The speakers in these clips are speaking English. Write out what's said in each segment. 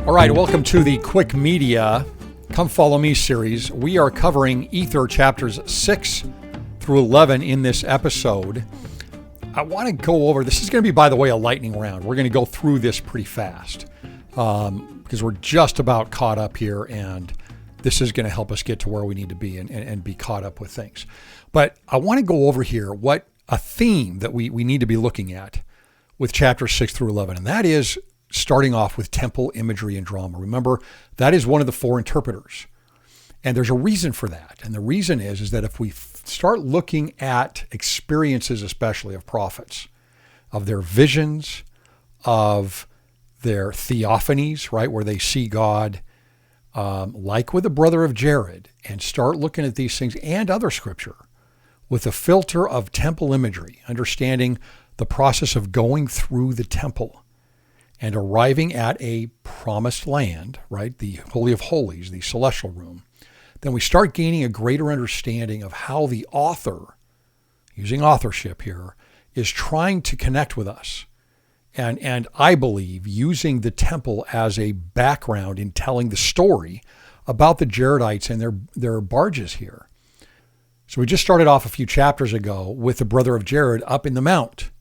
All right, welcome to the Quick Media Come Follow Me series. We are covering Ether chapters 6 through 11 in this episode. I want to go over, this is going to be, by the way, a lightning round. We're going to go through this pretty fast because we're just about caught up here, and this is going to help us get to where we need to be and be caught up with things. But I want to go over here what a theme that we need to be looking at with chapters 6 through 11, and that is starting off with temple imagery and drama. Remember, that is one of the four interpreters. And there's a reason for that. And the reason is that if we start looking at experiences, especially of prophets, of their visions, of their theophanies, right, where they see God, like with the brother of Jared, and start looking at these things and other scripture with a filter of temple imagery, understanding the process of going through the temple and arriving at a promised land, right, the Holy of Holies, the celestial room, then we start gaining a greater understanding of how the author, using authorship here, is trying to connect with us. And I believe using the temple as a background in telling the story about the Jaredites and their barges here. So we just started off a few chapters ago with the brother of Jared up in the mount.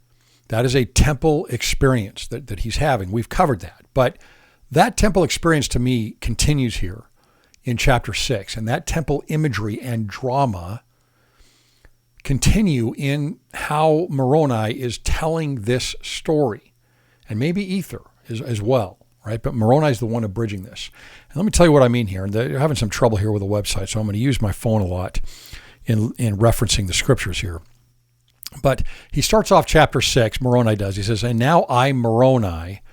That is a temple experience that he's having. We've covered that. But that temple experience to me continues here in chapter 6. And that temple imagery and drama continue in how Moroni is telling this story. And maybe Ether as well, right? But Moroni is the one abridging this. And let me tell you what I mean here. And they're having some trouble here with the website, so I'm going to use my phone a lot in referencing the scriptures here. But he starts off chapter 6, Moroni does. He says, "And now I, Moroni,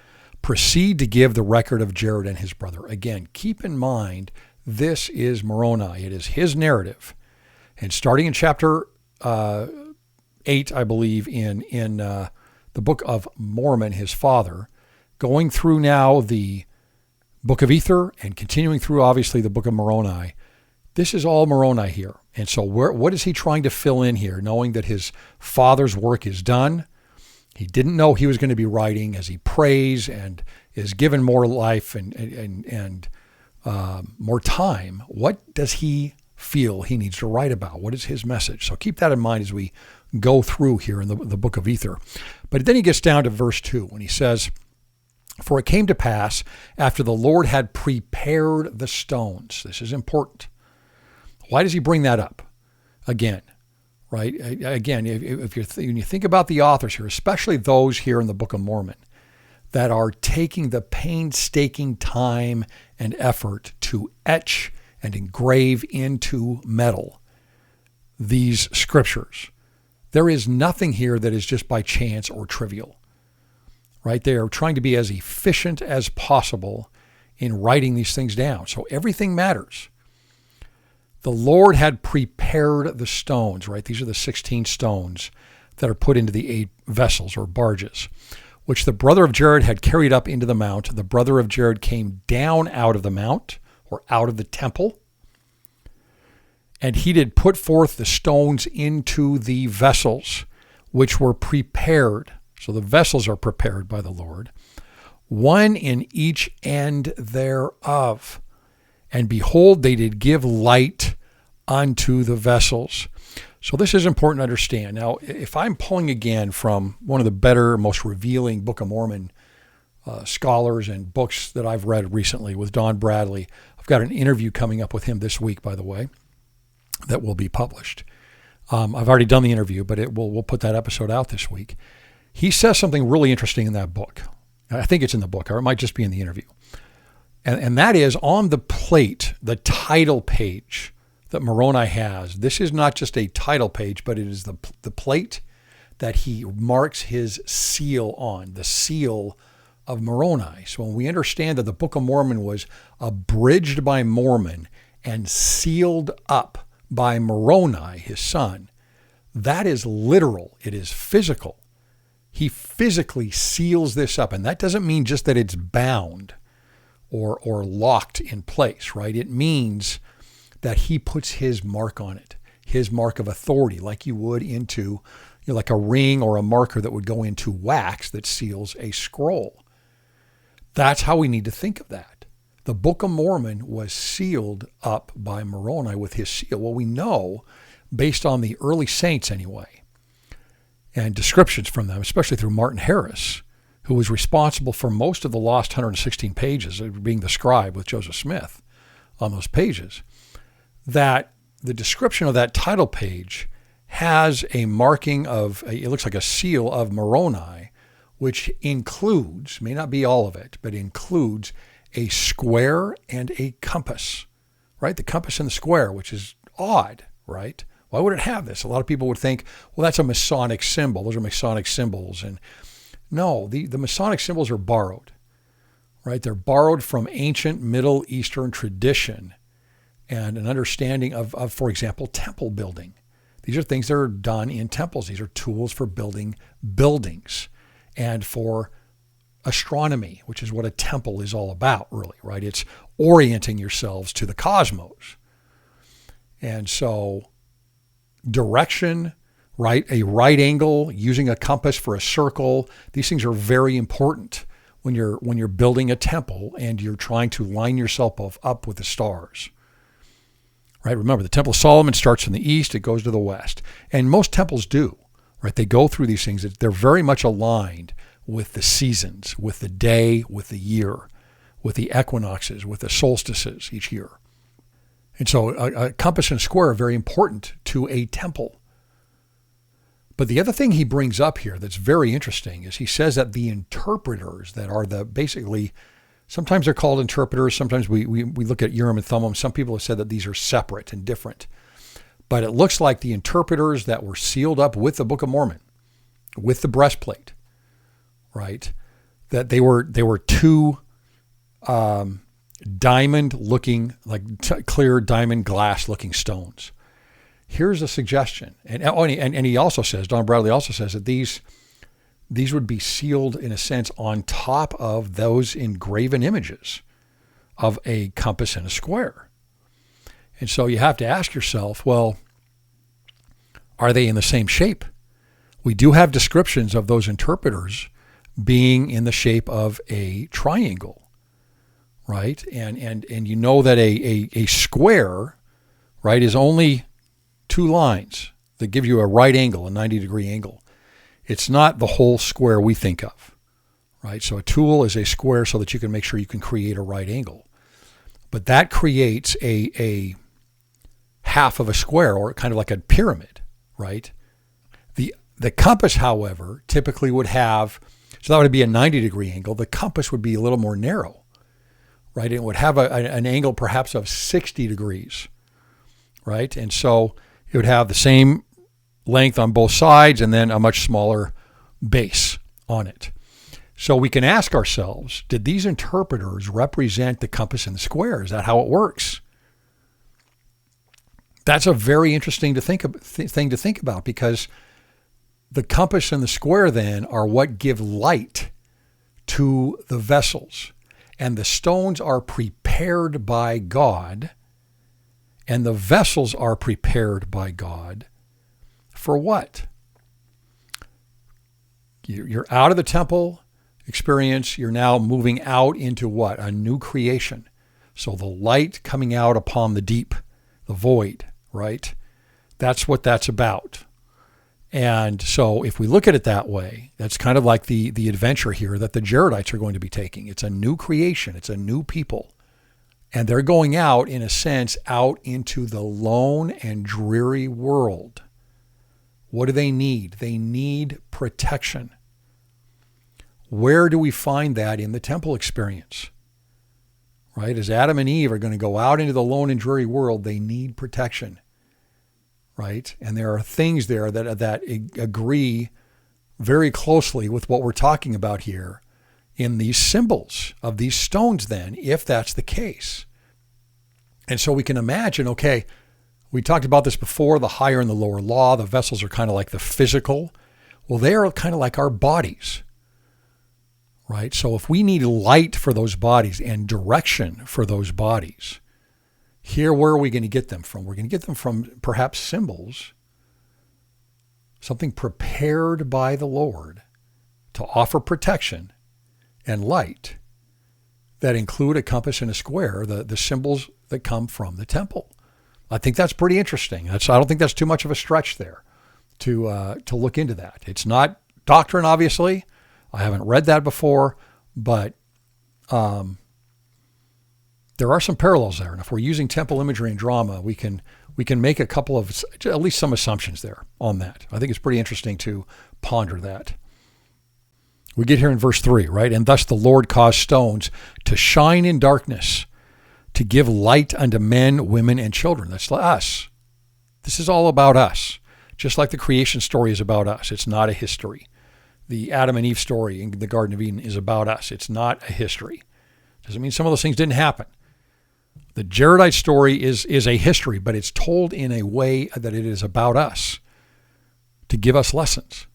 proceed to give the record of Jared and his brother." Again, keep in mind, this is Moroni. It is his narrative. And starting in chapter 8, I believe, in the book of Mormon, his father, going through now the book of Ether and continuing through, obviously, the book of Moroni. This is all Moroni here. And so what is he trying to fill in here, knowing that his father's work is done? He didn't know he was going to be writing as he prays and is given more life and more time. What does he feel he needs to write about? What is his message? So keep that in mind as we go through here in the book of Ether. But then he gets down to verse 2 when he says, "For it came to pass after the Lord had prepared the stones." This is important. Why does he bring that up again, right? Again, when you think about the authors here, especially those here in the Book of Mormon, that are taking the painstaking time and effort to etch and engrave into metal these scriptures, there is nothing here that is just by chance or trivial, right? They are trying to be as efficient as possible in writing these things down. So everything matters. The Lord had prepared the stones, right? These are the 16 stones that are put into the 8 vessels or barges, which the brother of Jared had carried up into the mount. The brother of Jared came down out of the mount or out of the temple, and he did put forth the stones into the vessels which were prepared. So the vessels are prepared by the Lord, one in each end thereof. And behold, they did give light unto the vessels. So this is important to understand. Now, if I'm pulling again from one of the better, most revealing Book of Mormon scholars and books that I've read recently with Don Bradley, I've got an interview coming up with him this week, by the way, that will be published. I've already done the interview, but we'll put that episode out this week. He says something really interesting in that book. I think it's in the book, or it might just be in the interview. And that is on the plate, the title page that Moroni has. This is not just a title page, but it is the plate that he marks his seal on, the seal of Moroni. So when we understand that the Book of Mormon was abridged by Mormon and sealed up by Moroni, his son, that is literal. It is physical. He physically seals this up. And that doesn't mean just that it's bound or locked in place, right? It means that he puts his mark on it, his mark of authority, like you would into, like a ring or a marker that would go into wax that seals a scroll. That's how we need to think of that. The Book of Mormon was sealed up by Moroni with his seal. Well, we know, based on the early saints anyway, and descriptions from them, especially through Martin Harris, who was responsible for most of the lost 116 pages, being the scribe with Joseph Smith on those pages, that the description of that title page has a marking of, it looks like a seal of Moroni, which includes, may not be all of it, but includes a square and a compass, right? The compass and the square, which is odd, right? Why would it have this? A lot of people would think, well, that's a Masonic symbol. Those are Masonic symbols. And no, the Masonic symbols are borrowed, right? They're borrowed from ancient Middle Eastern tradition and an understanding of, for example, temple building. These are things that are done in temples. These are tools for building buildings and for astronomy, which is what a temple is all about, really, right? It's orienting yourselves to the cosmos. And so direction, right? A right angle, using a compass for a circle. These things are very important when you're building a temple and you're trying to line yourself up with the stars. Right? Remember, the Temple of Solomon starts in the east, it goes to the west. And most temples do, right? They go through these things. They're very much aligned with the seasons, with the day, with the year, with the equinoxes, with the solstices each year. And so a compass and a square are very important to a temple. But the other thing he brings up here that's very interesting is he says that the interpreters that are basically, sometimes they're called interpreters, sometimes we look at Urim and Thummim. Some people have said that these are separate and different. But it looks like the interpreters that were sealed up with the Book of Mormon, with the breastplate, right? That they were two diamond-looking, like clear diamond glass-looking stones. Here's a suggestion, and he also says, Don Bradley also says that these would be sealed in a sense on top of those engraven images of a compass and a square. And so you have to ask yourself, well, are they in the same shape? We do have descriptions of those interpreters being in the shape of a triangle, right? And you know that a square, right, is only two lines that give you a right angle, a 90-degree angle. It's not the whole square we think of, right? So a tool is a square so that you can make sure you can create a right angle. But that creates a half of a square, or kind of like a pyramid, right? The compass, however, typically would have, so that would be a 90-degree angle. The compass would be a little more narrow, right? It would have an angle perhaps of 60 degrees, right? And so it would have the same length on both sides and then a much smaller base on it. So we can ask ourselves, did these interpreters represent the compass and the square? Is that how it works? That's a very interesting thing to think about, because the compass and the square then are what give light to the vessels. And the stones are prepared by God, and the vessels are prepared by God for what? You're out of the temple experience. You're now moving out into what? A new creation. So the light coming out upon the deep, the void, right? That's what that's about. And so if we look at it that way, that's kind of like the adventure here that the Jaredites are going to be taking. It's a new creation. It's a new people. And they're going out, in a sense, out into the lone and dreary world. What do they need? They need protection. Where do we find that in the temple experience? Right? As Adam and Eve are going to go out into the lone and dreary world, they need protection. Right? And there are things there that agree very closely with what we're talking about here in these symbols of these stones then, if that's the case. And so we can imagine, okay, we talked about this before, the higher and the lower law. The vessels are kind of like the physical. Well, they are kind of like our bodies, right? So if we need light for those bodies and direction for those bodies, here, where are we going to get them from? We're going to get them from perhaps symbols, something prepared by the Lord to offer protection and light that include a compass and a square, the symbols that come from the temple. I think that's pretty interesting. I don't think that's too much of a stretch there to look into that. It's not Doctrine, obviously. I haven't read that before, but there are some parallels there. And if we're using temple imagery and drama, we can make a couple of, at least some assumptions there on that. I think it's pretty interesting to ponder that. We get here in verse 3, right? And thus the Lord caused stones to shine in darkness, to give light unto men, women, and children. That's us. This is all about us. Just like the creation story is about us. It's not a history. The Adam and Eve story in the Garden of Eden is about us. It's not a history. Doesn't mean some of those things didn't happen. The Jaredite story is a history, but it's told in a way that it is about us, to give us lessons.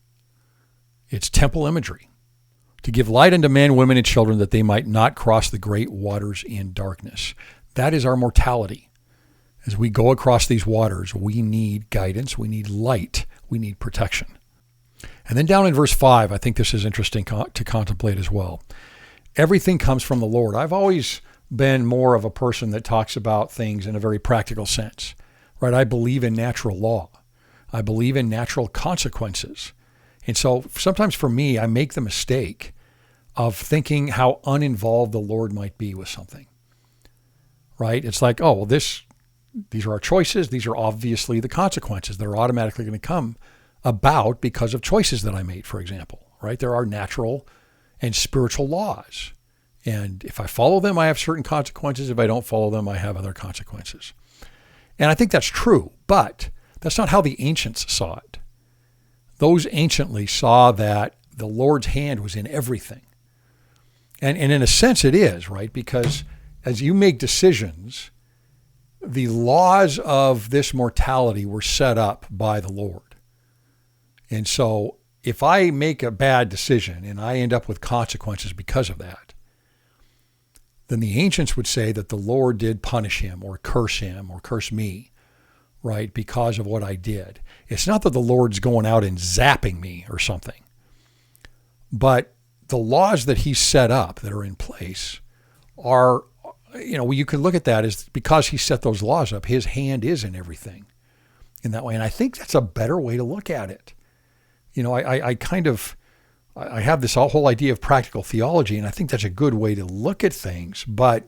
It's temple imagery. To give light unto men, women, and children, that they might not cross the great waters in darkness. That is our mortality. As we go across these waters, we need guidance, we need light, we need protection. And then down in verse 5, I think this is interesting to contemplate as well. Everything comes from the Lord. I've always been more of a person that talks about things in a very practical sense, right? I believe in natural law. I believe in natural consequences. And so sometimes for me, I make the mistake of thinking how uninvolved the Lord might be with something, right? It's like, oh, well, these are our choices. These are obviously the consequences that are automatically going to come about because of choices that I made, for example, right? There are natural and spiritual laws. And if I follow them, I have certain consequences. If I don't follow them, I have other consequences. And I think that's true, but that's not how the ancients saw it. Those anciently saw that the Lord's hand was in everything. And in a sense it is, right? Because as you make decisions, the laws of this mortality were set up by the Lord. And so if I make a bad decision and I end up with consequences because of that, then the ancients would say that the Lord did punish him or curse me, right, because of what I did. It's not that the Lord's going out and zapping me or something, but the laws that he set up that are in place are, you could look at that as because he set those laws up, his hand is in everything in that way. And I think that's a better way to look at it. I have this whole idea of practical theology, and I think that's a good way to look at things, but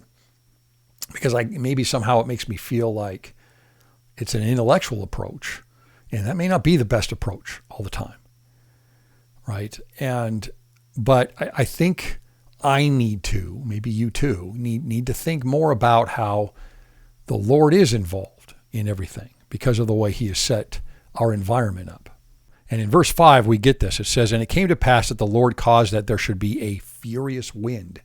because maybe somehow it makes me feel like it's an intellectual approach, and that may not be the best approach all the time, right? But I think I need to, maybe you too, need to think more about how the Lord is involved in everything because of the way he has set our environment up. And in verse 5, we get this. It says, and it came to pass that the Lord caused that there should be a furious wind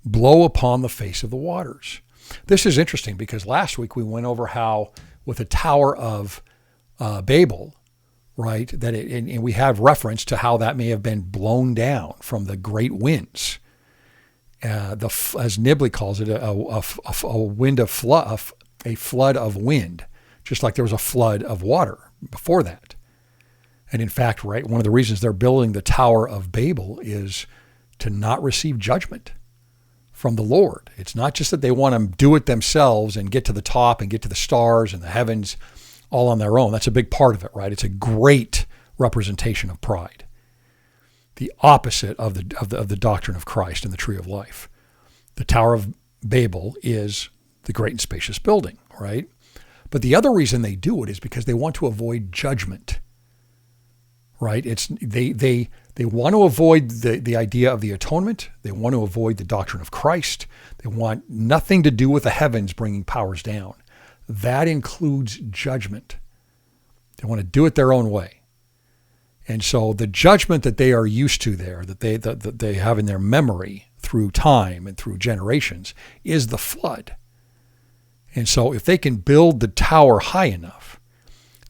blow upon the face of the waters. This is interesting because last week we went over how with the Tower of Babel, right, and we have reference to how that may have been blown down from the great winds. As Nibley calls it, a flood of wind, just like there was a flood of water before that. And in fact, right, one of the reasons they're building the Tower of Babel is to not receive judgment from the Lord. It's not just that they want to do it themselves and get to the top and get to the stars and the heavens all on their own. That's a big part of it, right? It's a great representation of pride. The opposite of the doctrine of Christ and the tree of life. The Tower of Babel is the great and spacious building, right? But the other reason they do it is because they want to avoid judgment. Right? They want to avoid the idea of the atonement. They want to avoid the doctrine of Christ. They want nothing to do with the heavens bringing powers down. That includes judgment. They want to do it their own way. And so the judgment that they are used to there, that they have in their memory through time and through generations, is the flood. And so if they can build the tower high enough,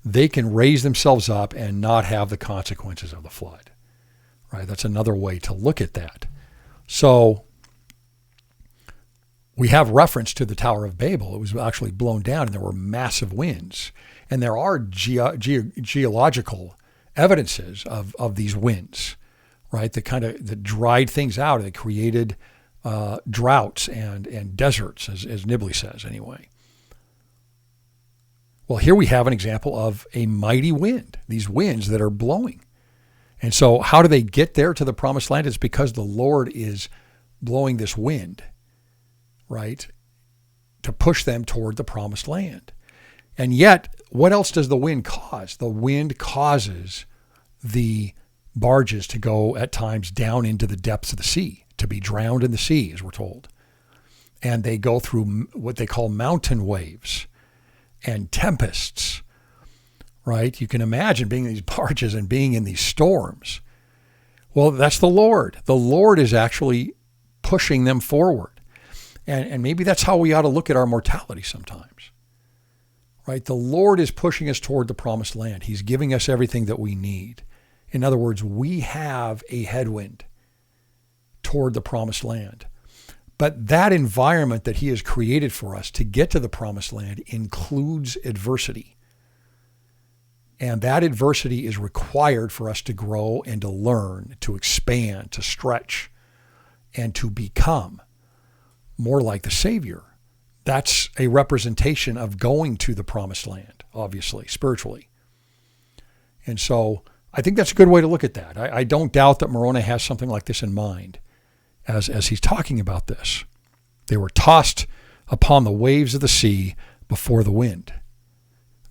they can raise themselves up and not have the consequences of the flood, right? That's another way to look at that. So we have reference to the Tower of Babel. It was actually blown down and there were massive winds. And there are geological evidences of these winds, right? That dried things out and it created droughts and deserts, as Nibley says anyway. Well, here we have an example of a mighty wind, these winds that are blowing. And so how do they get there to the promised land? It's because the Lord is blowing this wind, right, to push them toward the promised land. And yet, what else does the wind cause? The wind causes the barges to go at times down into the depths of the sea, to be drowned in the sea, as we're told. And they go through what they call mountain waves and tempests, right? You can imagine being in these barges and being in these storms. Well, that's the Lord. The Lord is actually pushing them forward. And maybe that's how we ought to look at our mortality sometimes, right? The Lord is pushing us toward the promised land. He's giving us everything that we need. In other words, we have a headwind toward the promised land. But that environment that he has created for us to get to the promised land includes adversity. And that adversity is required for us to grow and to learn, to expand, to stretch, and to become more like the Savior. That's a representation of going to the promised land, obviously, spiritually. And so I think that's a good way to look at that. I don't doubt that Moroni has something like this in mind as he's talking about this. They were tossed upon the waves of the sea before the wind.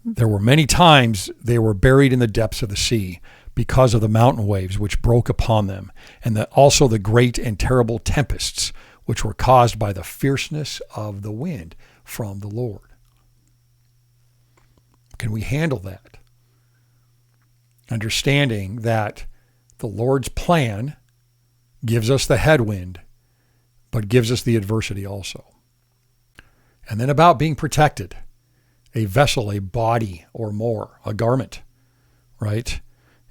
There were many times they were buried in the depths of the sea because of the mountain waves which broke upon them, and also the great and terrible tempests which were caused by the fierceness of the wind from the Lord. Can we handle that? Understanding that the Lord's plan gives us the headwind, but gives us the adversity also. And then about being protected. A vessel, a body or more, a garment, right?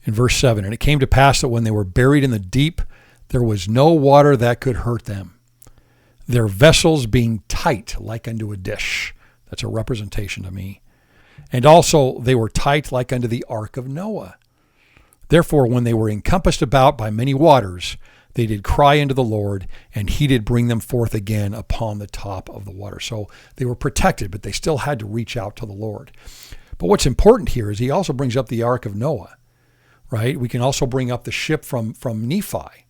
In verse 7, and it came to pass that when they were buried in the deep, there was no water that could hurt them. Their vessels being tight like unto a dish. That's a representation to me. And also they were tight like unto the Ark of Noah. Therefore, when they were encompassed about by many waters, they did cry unto the Lord, and he did bring them forth again upon the top of the water. So they were protected, but they still had to reach out to the Lord. But what's important here is he also brings up the Ark of Noah, right? We can also bring up the ship from Nephi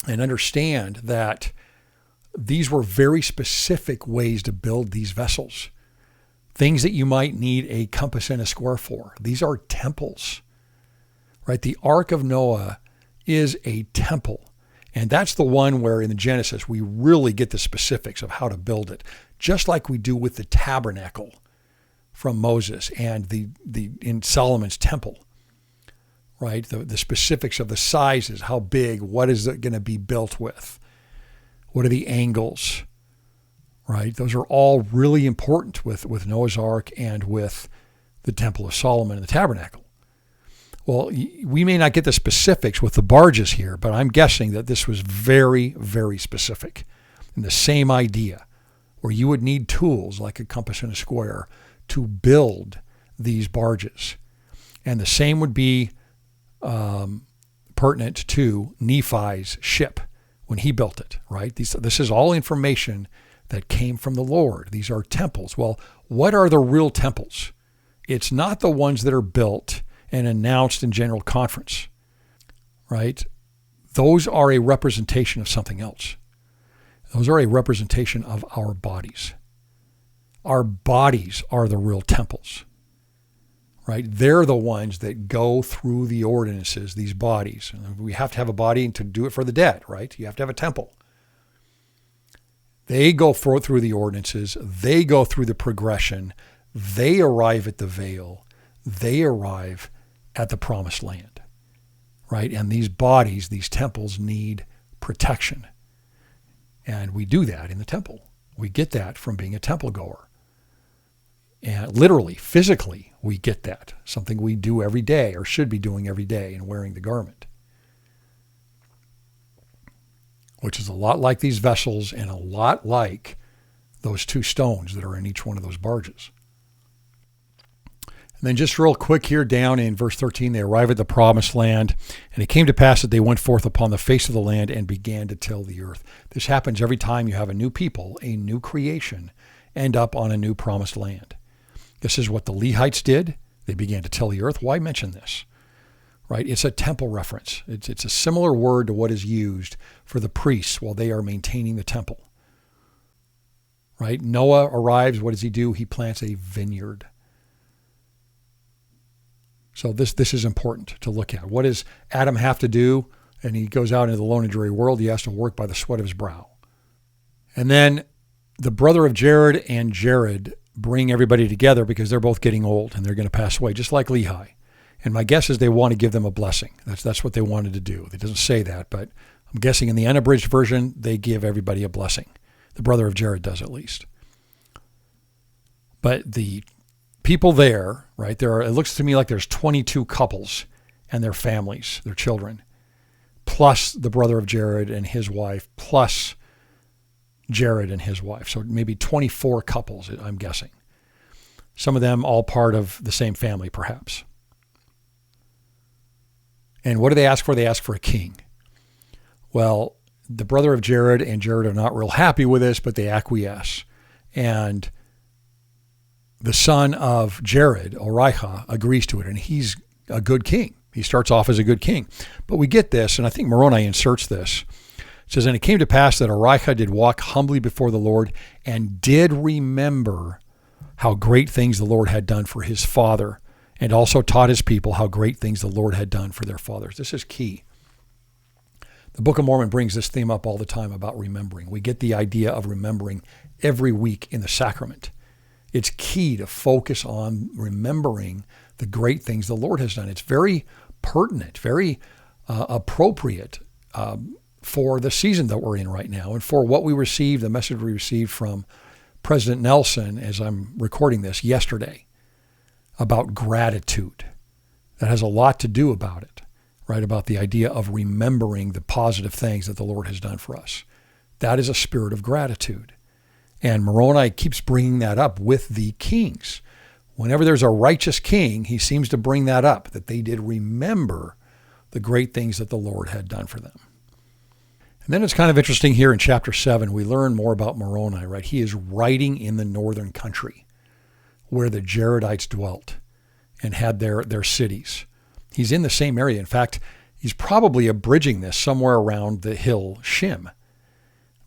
and understand that these were very specific ways to build these vessels. Things that you might need a compass and a square for. These are temples, right? The Ark of Noah is a temple. And that's the one where in the Genesis, we really get the specifics of how to build it, just like we do with the tabernacle from Moses and in Solomon's temple, right? The specifics of the sizes, how big, what is it going to be built with? What are the angles, right? Those are all really important with Noah's Ark and with the Temple of Solomon and the tabernacle. Well, we may not get the specifics with the barges here, but I'm guessing that this was very, very specific. And the same idea, where you would need tools like a compass and a square to build these barges. And the same would be pertinent to Nephi's ship when he built it, right? This is all information that came from the Lord. These are temples. Well, what are the real temples? It's not the ones that are built and announced in general conference, right? Those are a representation of something else. Those are a representation of our bodies. Our bodies are the real temples, right? They're the ones that go through the ordinances, these bodies. We have to have a body to do it for the dead, right? You have to have a temple. They go through the ordinances. They go through the progression. They arrive at the veil. They arrive at the promised land, right? And these bodies, these temples need protection. And we do that in the temple. We get that from being a temple goer. And literally, physically, we get that. Something we do every day or should be doing every day in wearing the garment. Which is a lot like these vessels and a lot like those two stones that are in each one of those barges. And then just real quick here down in verse 13, they arrive at the promised land, and it came to pass that they went forth upon the face of the land and began to till the earth. This happens every time you have a new people, a new creation, end up on a new promised land. This is what the Lehites did. They began to till the earth. Why mention this? Right? It's a temple reference. It's a similar word to what is used for the priests while they are maintaining the temple. Right? Noah arrives. What does he do? He plants a vineyard. So this is important to look at. What does Adam have to do? And he goes out into the lone and dreary world. He has to work by the sweat of his brow. And then the brother of Jared and Jared bring everybody together because they're both getting old and they're going to pass away, just like Lehi. And my guess is they want to give them a blessing. That's what they wanted to do. It doesn't say that, but I'm guessing in the unabridged version, they give everybody a blessing. The brother of Jared does at least. But the people there, right, it looks to me like there's 22 couples and their families, their children, plus the brother of Jared and his wife, plus Jared and his wife. So maybe 24 couples, I'm guessing. Some of them all part of the same family, perhaps. And what do they ask for? They ask for a king. Well, the brother of Jared and Jared are not real happy with this, but they acquiesce. And the son of Jared, Oriha, agrees to it, and he's a good king. He starts off as a good king. But we get this, and I think Moroni inserts this. It says, and it came to pass that Oriha did walk humbly before the Lord and did remember how great things the Lord had done for his father, and also taught his people how great things the Lord had done for their fathers. This is key. The Book of Mormon brings this theme up all the time about remembering. We get the idea of remembering every week in the sacrament. It's key to focus on remembering the great things the Lord has done. It's very pertinent, very appropriate for the season that we're in right now and for what we received, the message we received from President Nelson as I'm recording this yesterday about gratitude. That has a lot to do about it, right? About the idea of remembering the positive things that the Lord has done for us. That is a spirit of gratitude. And Moroni keeps bringing that up with the kings. Whenever there's a righteous king, he seems to bring that up, that they did remember the great things that the Lord had done for them. And then it's kind of interesting here in chapter 7, we learn more about Moroni, right? He is writing in the northern country where the Jaredites dwelt and had their cities. He's in the same area. In fact, he's probably abridging this somewhere around the hill Shim,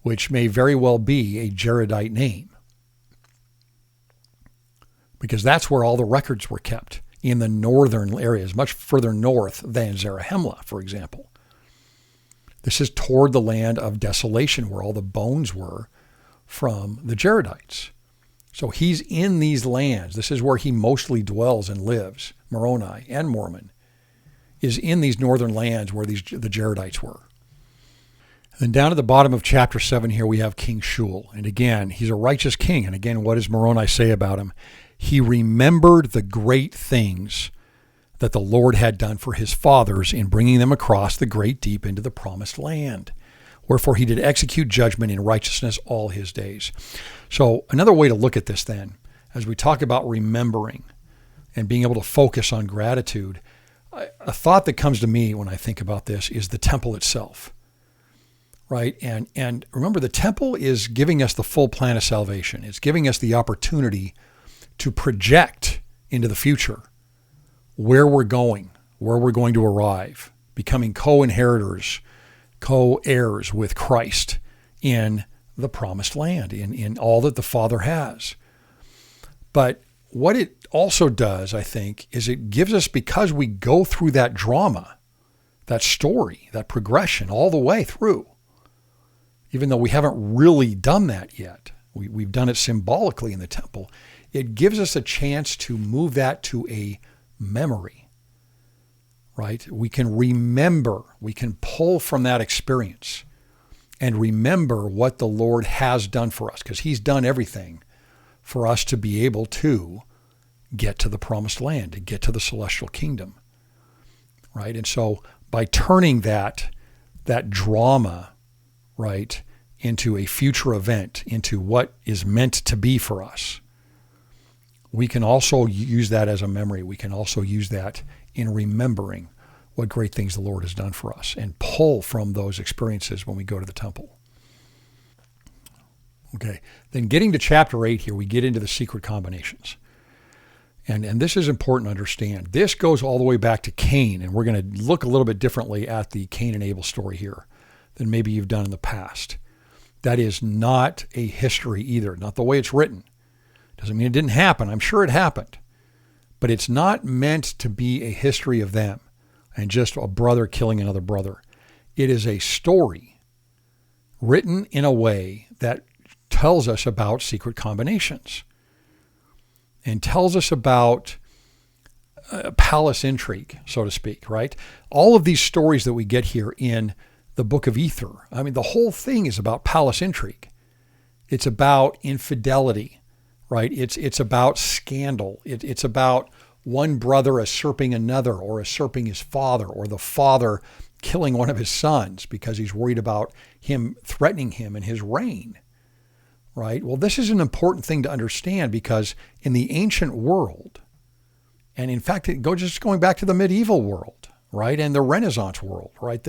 which may very well be a Jaredite name, because that's where all the records were kept, in the northern areas, much further north than Zarahemla, for example. This is toward the land of Desolation, where all the bones were from the Jaredites. So he's in these lands. This is where he mostly dwells and lives. Moroni and Mormon is in these northern lands where the Jaredites were. Then down at the bottom of chapter 7 here, we have King Shul. And again, he's a righteous king. And again, what does Moroni say about him? He remembered the great things that the Lord had done for his fathers in bringing them across the great deep into the promised land. Wherefore he did execute judgment in righteousness all his days. So another way to look at this then, as we talk about remembering and being able to focus on gratitude, a thought that comes to me when I think about this is the temple itself. Right? And remember, the temple is giving us the full plan of salvation. It's giving us the opportunity to project into the future where we're going to arrive, becoming co-inheritors, co-heirs with Christ in the promised land, in all that the Father has. But what it also does, I think, is it gives us, because we go through that drama, that story, that progression all the way through, even though we haven't really done that yet, we've done it symbolically in the temple, it gives us a chance to move that to a memory, right? We can remember, we can pull from that experience and remember what the Lord has done for us, because he's done everything for us to be able to get to the promised land, to get to the celestial kingdom, right? And so by turning that drama, right, into a future event, into what is meant to be for us, we can also use that as a memory. We can also use that in remembering what great things the Lord has done for us and pull from those experiences when we go to the temple. Okay, then getting to chapter 8 here, we get into the secret combinations. And this is important to understand. This goes all the way back to Cain, and we're going to look a little bit differently at the Cain and Abel story here than maybe you've done in the past. That is not a history either, not the way it's written. Doesn't mean it didn't happen. I'm sure it happened. But it's not meant to be a history of them and just a brother killing another brother. It is a story written in a way that tells us about secret combinations and tells us about palace intrigue, so to speak, right? All of these stories that we get here in the book of Ether, I mean, the whole thing is about palace intrigue. It's about infidelity, right? It's about scandal. It's about one brother usurping another, or usurping his father, or the father killing one of his sons because he's worried about him threatening him and his reign, right? Well, this is an important thing to understand because in the ancient world, and in fact, just going back to the medieval world, right, and the Renaissance world, right,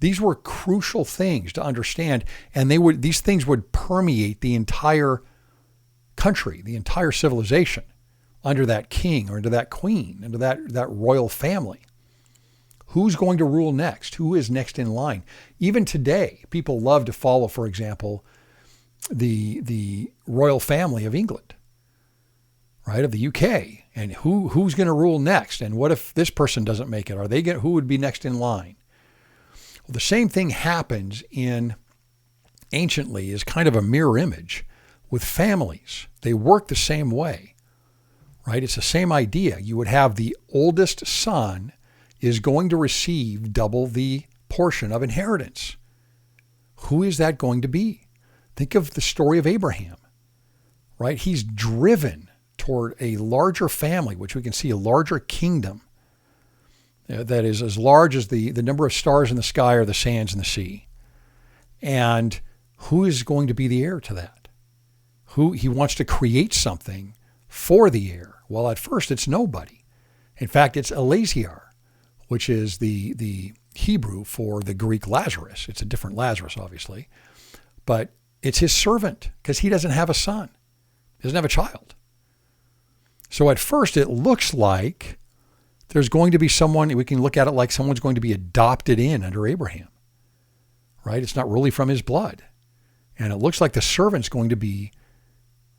these were crucial things to understand, and these things would permeate the entire country, the entire civilization, under that king or under that queen, under that royal family. Who's going to rule next? Who is next in line? Even today, people love to follow, for example, the royal family of England, right, of the UK, and who's going to rule next, and what if this person doesn't make it? Who would be next in line? Well, the same thing happens anciently is kind of a mirror image with families. They work the same way, right? It's the same idea. You would have the oldest son is going to receive double the portion of inheritance. Who is that going to be? Think of the story of Abraham, right? He's driven toward a larger family, which we can see a larger kingdom that is as large as the number of stars in the sky or the sands in the sea. And who is going to be the heir to that? He wants to create something for the heir. Well, at first it's nobody. In fact, it's Eleazar, which is the Hebrew for the Greek Lazarus. It's a different Lazarus, obviously, but it's his servant because he doesn't have a son. He doesn't have a child. So at first it looks like there's going to be someone, we can look at it like someone's going to be adopted in under Abraham, right? It's not really from his blood. And it looks like the servant's going to be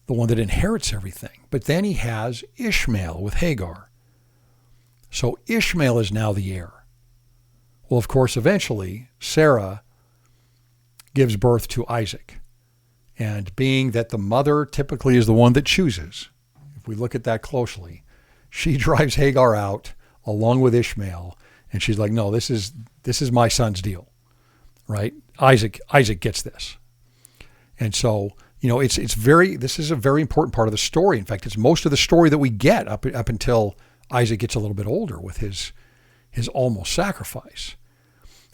the one that inherits everything. But then he has Ishmael with Hagar. So Ishmael is now the heir. Well, of course, eventually Sarah gives birth to Isaac. And being that the mother typically is the one that chooses, if we look at that closely, she drives Hagar out along with Ishmael, and she's like, no, this is my son's deal, right? Isaac gets this. And so, this is a very important part of the story. In fact, it's most of the story that we get up until Isaac gets a little bit older with his almost sacrifice.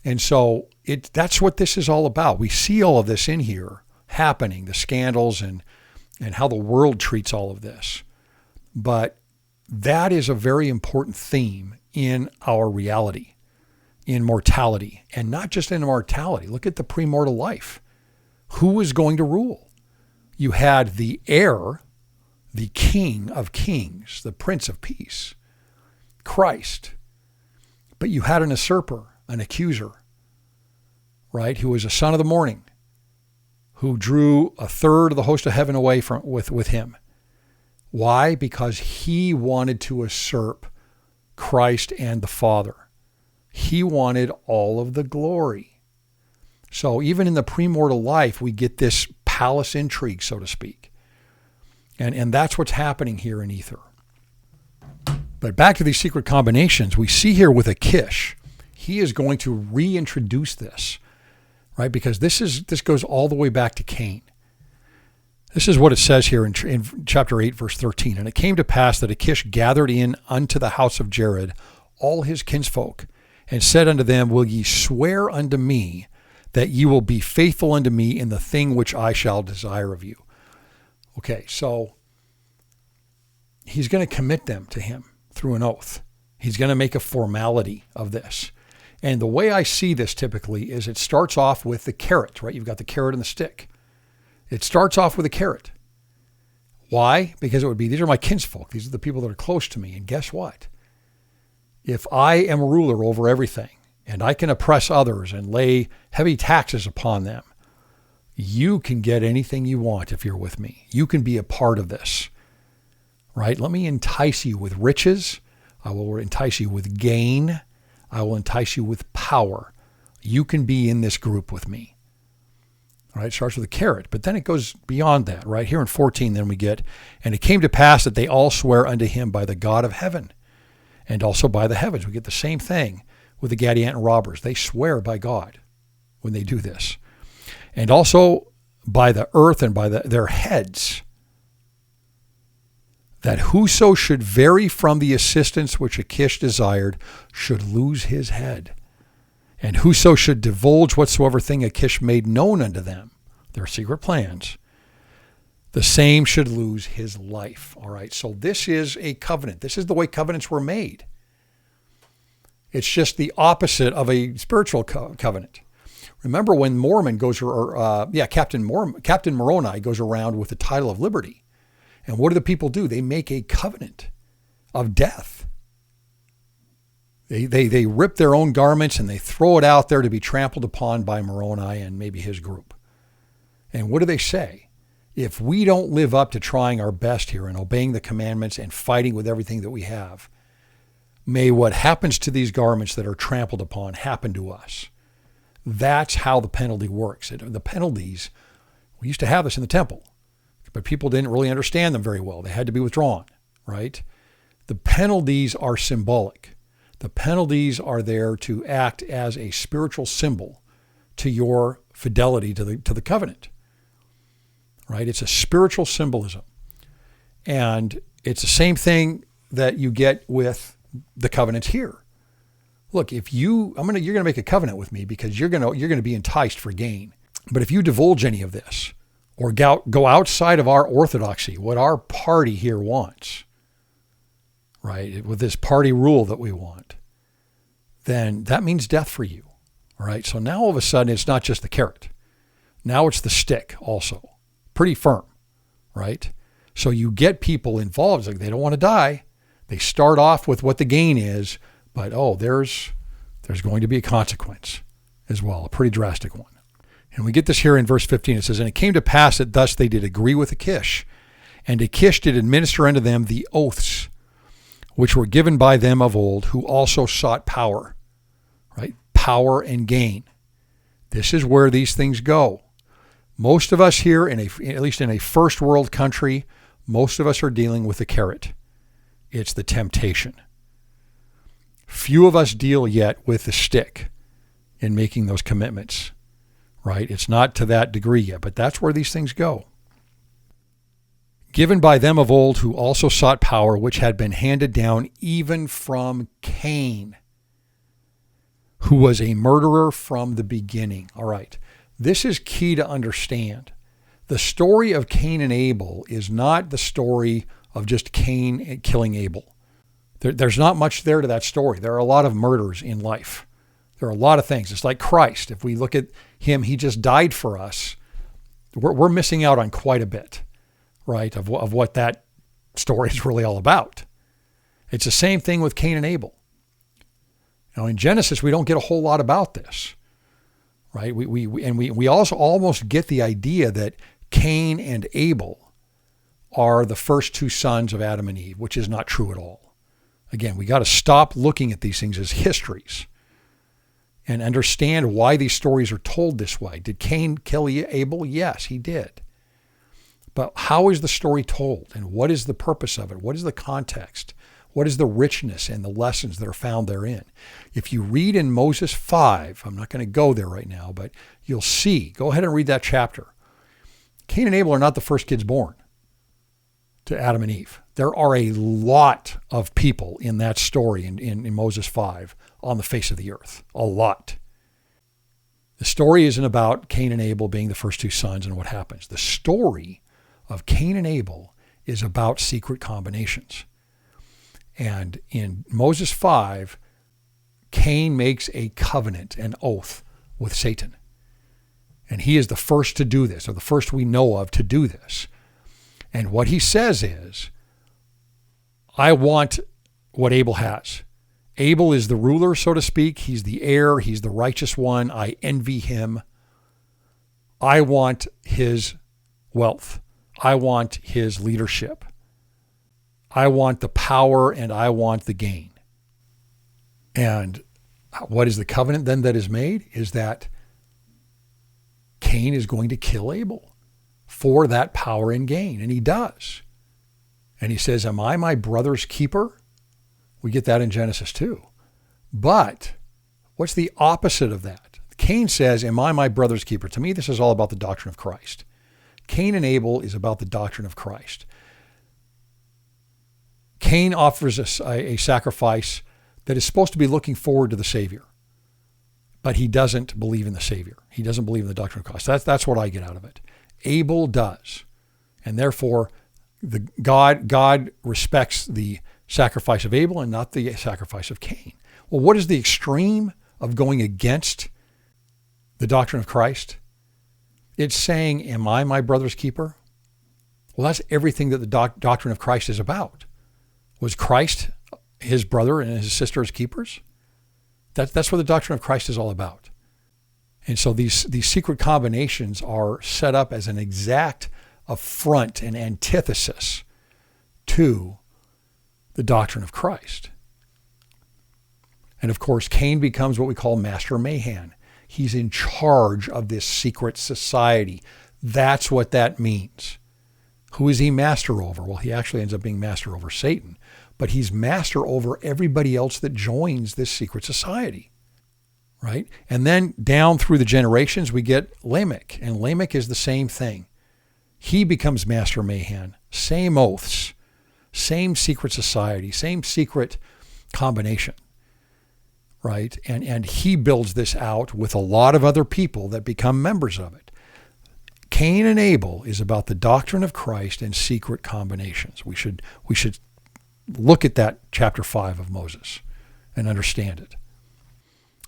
And so that's what this is all about. We see all of this in here happening, the scandals and how the world treats all of this. But that is a very important theme in our reality, in mortality, and not just in mortality. Look at the premortal life. Who was going to rule? You had the heir, the King of Kings, the Prince of Peace, Christ. But you had an usurper, an accuser, right, who was a son of the morning, who drew a third of the host of heaven away with him. Why? Because he wanted to usurp Christ and the Father. He wanted all of the glory. So even in the premortal life, we get this palace intrigue, so to speak. And that's what's happening here in Ether. But back to these secret combinations, we see here with Akish, he is going to reintroduce this, right? Because this goes all the way back to Cain. This is what it says here in chapter 8, verse 13. And it came to pass that Akish gathered in unto the house of Jared all his kinsfolk, and said unto them, will ye swear unto me that ye will be faithful unto me in the thing which I shall desire of you? Okay, so he's going to commit them to him through an oath. He's going to make a formality of this. And the way I see this typically is it starts off with the carrot, right? You've got the carrot and the stick. It starts off with a carrot. Why? Because it would be, these are my kinsfolk. These are the people that are close to me. And guess what? If I am a ruler over everything and I can oppress others and lay heavy taxes upon them, you can get anything you want if you're with me. You can be a part of this, right? Let me entice you with riches. I will entice you with gain. I will entice you with power. You can be in this group with me. All right, it starts with a carrot, but then it goes beyond that, right? Here in 14, then we get, and it came to pass that they all swear unto him by the God of heaven and also by the heavens. We get the same thing with the Gadianton robbers. They swear by God when they do this. And also by the earth and by their heads, that whoso should vary from the assistance which Achish desired should lose his head. And whoso should divulge whatsoever thing Achish made known unto them, their secret plans, the same should lose his life. All right, so this is a covenant. This is the way covenants were made. It's just the opposite of a spiritual covenant. Remember when Mormon goes, Captain Moroni goes around with the title of liberty. And what do the people do? They make a covenant of death. They rip their own garments and they throw it out there to be trampled upon by Moroni and maybe his group. And what do they say? If we don't live up to trying our best here and obeying the commandments and fighting with everything that we have, may what happens to these garments that are trampled upon happen to us. That's how the penalty works. The penalties, we used to have this in the temple, but people didn't really understand them very well. They had to be withdrawn, right? The penalties are symbolic. The penalties are there to act as a spiritual symbol to your fidelity to the covenant, right? It's a spiritual symbolism. And it's the same thing that you get with the covenants here. Look, if you're going to make a covenant with me because you're going to be enticed for gain. But if you divulge any of this, or go outside of our orthodoxy, what our party here wants, right, with this party rule that we want, then that means death for you, all right? So now all of a sudden, it's not just the carrot. Now it's the stick also, pretty firm, right? So you get people involved. It's like they don't want to die. They start off with what the gain is, but there's going to be a consequence as well, a pretty drastic one. And we get this here in verse 15. It says, and it came to pass that thus they did agree with Achish, and Achish did administer unto them the oaths which were given by them of old, who also sought power, right? Power and gain. This is where these things go. Most of us here, at least in a first world country, most of us are dealing with the carrot. It's the temptation. Few of us deal yet with the stick in making those commitments. Right? It's not to that degree yet, but that's where these things go. Given by them of old, who also sought power, which had been handed down even from Cain, who was a murderer from the beginning. All right. This is key to understand. The story of Cain and Abel is not the story of just Cain killing Abel. There's not much there to that story. There are a lot of murders in life. There are a lot of things. It's like Christ. If we look at him, he just died for us. We're missing out on quite a bit, right, of what that story is really all about. It's the same thing with Cain and Abel. Now, in Genesis, we don't get a whole lot about this, right? We also almost get the idea that Cain and Abel are the first two sons of Adam and Eve, which is not true at all. Again, we got to stop looking at these things as histories and understand why these stories are told this way. Did Cain kill Abel? Yes, he did. But how is the story told? And what is the purpose of it? What is the context? What is the richness and the lessons that are found therein? If you read in Moses 5, I'm not going to go there right now, but you'll see. Go ahead and read that chapter. Cain and Abel are not the first kids born to Adam and Eve. There are a lot of people in that story in Moses 5 on the face of the earth. A lot. The story isn't about Cain and Abel being the first two sons and what happens. The story of Cain and Abel is about secret combinations. And in Moses 5, Cain makes a covenant, an oath with Satan. And he is the first to do this, or the first we know of to do this. And what he says is, I want what Abel has. Abel is the ruler, so to speak. He's the heir. He's the righteous one. I envy him. I want his wealth. I want his leadership. I want the power and I want the gain. And what is the covenant then that is made is that Cain is going to kill Abel for that power and gain. And he does. And he says, am I my brother's keeper? We get that in Genesis 2. But what's the opposite of that? Cain says, am I my brother's keeper? To me, this is all about the doctrine of Christ. Cain and Abel is about the doctrine of Christ. Cain offers us a sacrifice that is supposed to be looking forward to the Savior. But he doesn't believe in the Savior. He doesn't believe in the doctrine of Christ. That's what I get out of it. Abel does. And therefore, God respects the sacrifice of Abel and not the sacrifice of Cain. Well, what is the extreme of going against the doctrine of Christ? It's saying, am I my brother's keeper? Well, that's everything that the doctrine of Christ is about. Was Christ his brother and his sister as keepers? That's what the doctrine of Christ is all about. And so these secret combinations are set up as an exact affront and antithesis to the doctrine of Christ. And of course, Cain becomes what we call Master Mahan. He's in charge of this secret society. That's what that means. Who is he master over? Well, he actually ends up being master over Satan, but he's master over everybody else that joins this secret society, right? And then down through the generations, we get Lamech, and Lamech is the same thing. He becomes Master Mahan, same oaths, same secret society, same secret combination, right? And he builds this out with a lot of other people that become members of it. Cain and Abel is about the doctrine of Christ and secret combinations. We should look at that chapter 5 of Moses and understand it.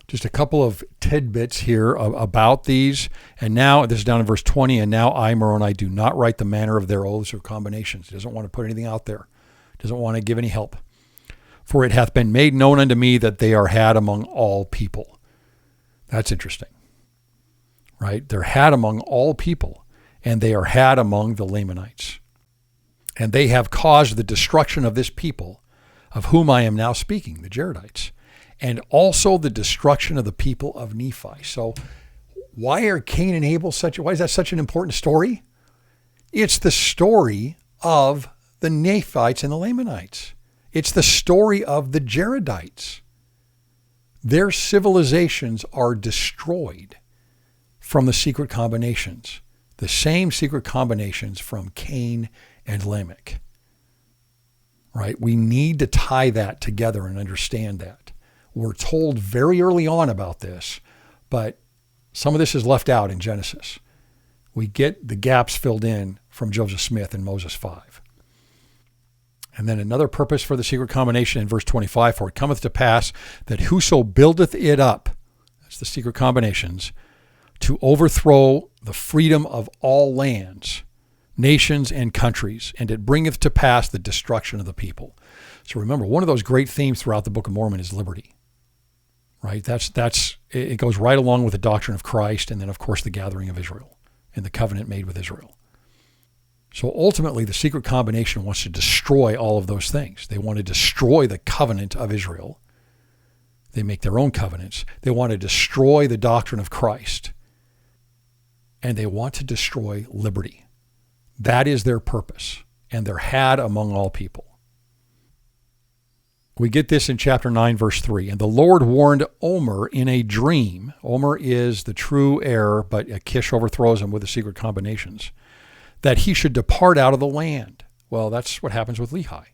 Just a couple of tidbits here about these. And now, this is down in verse 20, and now I, Moroni, do not write the manner of their oaths or combinations. He doesn't want to put anything out there. Doesn't want to give any help. For it hath been made known unto me that they are had among all people. That's interesting, right? They're had among all people, and they are had among the Lamanites. And they have caused the destruction of this people, of whom I am now speaking, the Jaredites, and also the destruction of the people of Nephi. So why are Cain and Abel why is that such an important story? It's the story of the Nephites and the Lamanites. It's the story of the Jaredites. Their civilizations are destroyed from the secret combinations, the same secret combinations from Cain and Lamech, right? We need to tie that together and understand that. We're told very early on about this, but some of this is left out in Genesis. We get the gaps filled in from Joseph Smith in Moses 5. And then another purpose for the secret combination in verse 25, for it cometh to pass that whoso buildeth it up, that's the secret combinations, to overthrow the freedom of all lands, nations, and countries, and it bringeth to pass the destruction of the people. So remember, one of those great themes throughout the Book of Mormon is liberty, right? It goes right along with the doctrine of Christ, and then of course the gathering of Israel and the covenant made with Israel. So ultimately, the secret combination wants to destroy all of those things. They want to destroy the covenant of Israel. They make their own covenants. They want to destroy the doctrine of Christ. And they want to destroy liberty. That is their purpose. And they're had among all people. We get this in chapter 9, verse 3. And the Lord warned Omer in a dream. Omer is the true heir, but Kish overthrows him with the secret combinations, that he should depart out of the land. Well, that's what happens with Lehi,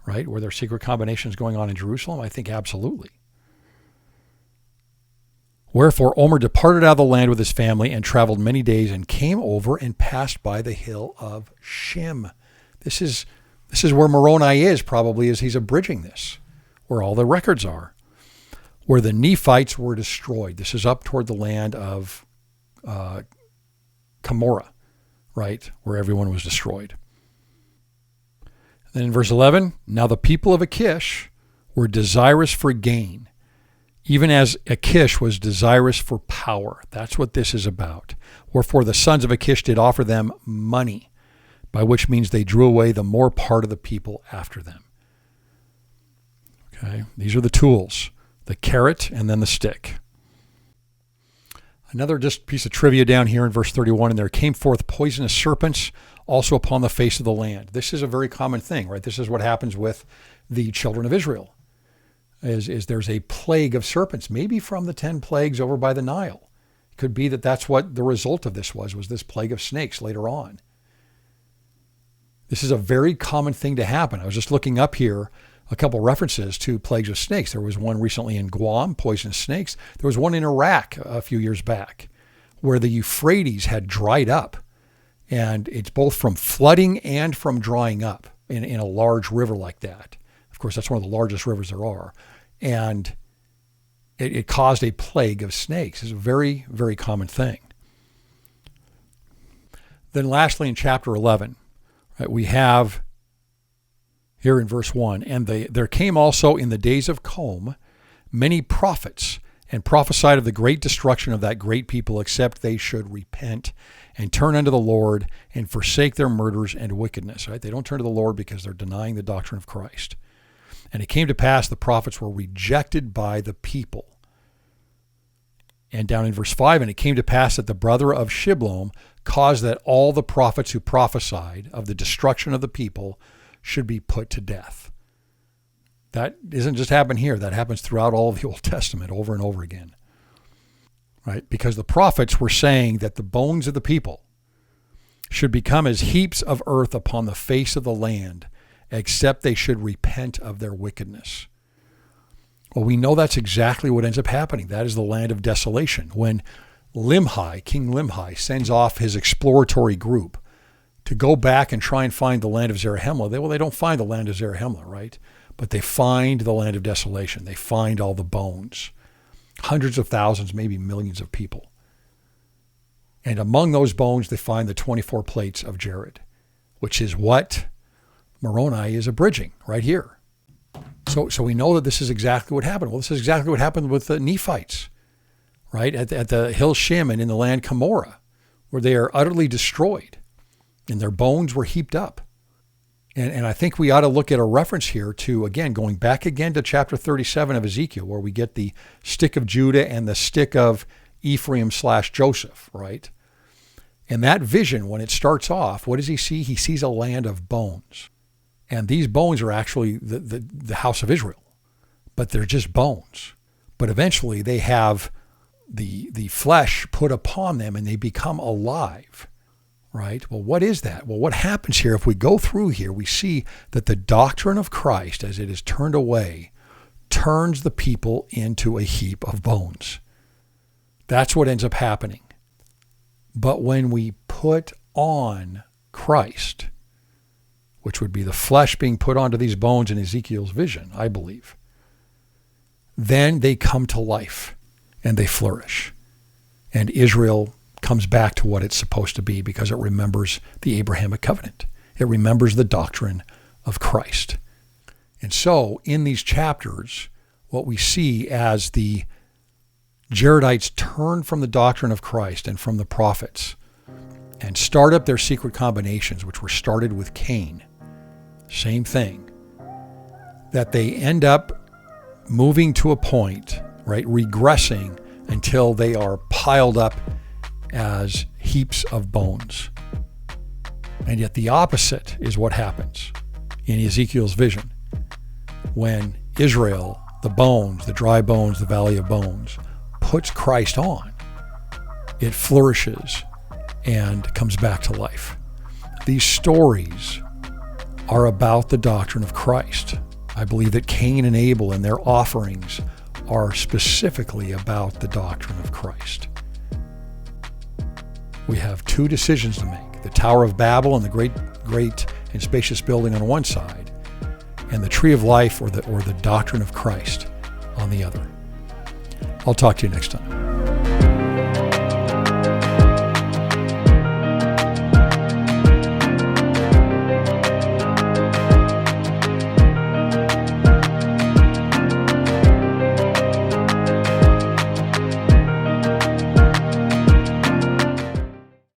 right? Were there secret combinations going on in Jerusalem? I think absolutely. Wherefore Omer departed out of the land with his family and traveled many days and came over and passed by the hill of Shem. This is where Moroni is probably, as he's abridging this, where all the records are, where the Nephites were destroyed. This is up toward the land of Cumorah, right, where everyone was destroyed. Then in verse 11, now the people of Achish were desirous for gain, even as Achish was desirous for power. That's what this is about. Wherefore the sons of Achish did offer them money, by which means they drew away the more part of the people after them. Okay, these are the tools, the carrot and then the stick. Another just piece of trivia down here in verse 31, and there came forth poisonous serpents also upon the face of the land. This is a very common thing, right? This is what happens with the children of Israel, is there's a plague of serpents, maybe from the 10 plagues over by the Nile. It could be that that's what the result of this was this plague of snakes later on. This is a very common thing to happen. I was just looking up here a couple references to plagues of snakes. There was one recently in Guam, poisonous snakes. There was one in Iraq a few years back where the Euphrates had dried up. And it's both from flooding and from drying up in a large river like that. Of course, that's one of the largest rivers there are. And it caused a plague of snakes. It's a very, very common thing. Then lastly, in chapter 11, right, we have here in verse 1, and there came also in the days of Com many prophets, and prophesied of the great destruction of that great people, except they should repent and turn unto the Lord and forsake their murders and wickedness. Right? They don't turn to the Lord because they're denying the doctrine of Christ. And it came to pass the prophets were rejected by the people. And down in verse 5, and it came to pass that the brother of Shibloam caused that all the prophets who prophesied of the destruction of the people should be put to death. That doesn't just happen here. That happens throughout all of the Old Testament over and over again. Right? Because the prophets were saying that the bones of the people should become as heaps of earth upon the face of the land, except they should repent of their wickedness. Well, we know that's exactly what ends up happening. That is the land of desolation. When Limhi, King Limhi, sends off his exploratory group to go back and try and find the land of Zarahemla, they don't find the land of Zarahemla, right? But they find the land of desolation. They find all the bones. Hundreds of thousands, maybe millions of people. And among those bones, they find the 24 plates of Jared, which is what Moroni is abridging right here. So we know that this is exactly what happened. Well, this is exactly what happened with the Nephites, right? At the hill Shim and in the land Cumorah, where they are utterly destroyed and their bones were heaped up. And I think we ought to look at a reference here to, again, going back again to chapter 37 of Ezekiel, where we get the stick of Judah and the stick of Ephraim/Joseph, right? And that vision, when it starts off, what does he see? He sees a land of bones. And these bones are actually the house of Israel, but they're just bones. But eventually they have the flesh put upon them and they become alive. Right? Well, what is that? Well, what happens here, if we go through here, we see that the doctrine of Christ, as it is turned away, turns the people into a heap of bones. That's what ends up happening. But when we put on Christ, which would be the flesh being put onto these bones in Ezekiel's vision, I believe, then they come to life and they flourish. And Israel comes back to what it's supposed to be because it remembers the Abrahamic covenant. It remembers the doctrine of Christ. And so in these chapters, what we see as the Jaredites turn from the doctrine of Christ and from the prophets and start up their secret combinations, which were started with Cain, same thing, that they end up moving to a point, right, regressing until they are piled up as heaps of bones. And yet the opposite is what happens in Ezekiel's vision. When Israel, the bones, the dry bones, the valley of bones, puts Christ on, it flourishes and comes back to life. These stories are about the doctrine of Christ. I believe that Cain and Abel and their offerings are specifically about the doctrine of Christ. We have two decisions to make: the Tower of Babel and the great and spacious building on one side, and the tree of life or the doctrine of Christ on the other. I'll talk to you next time.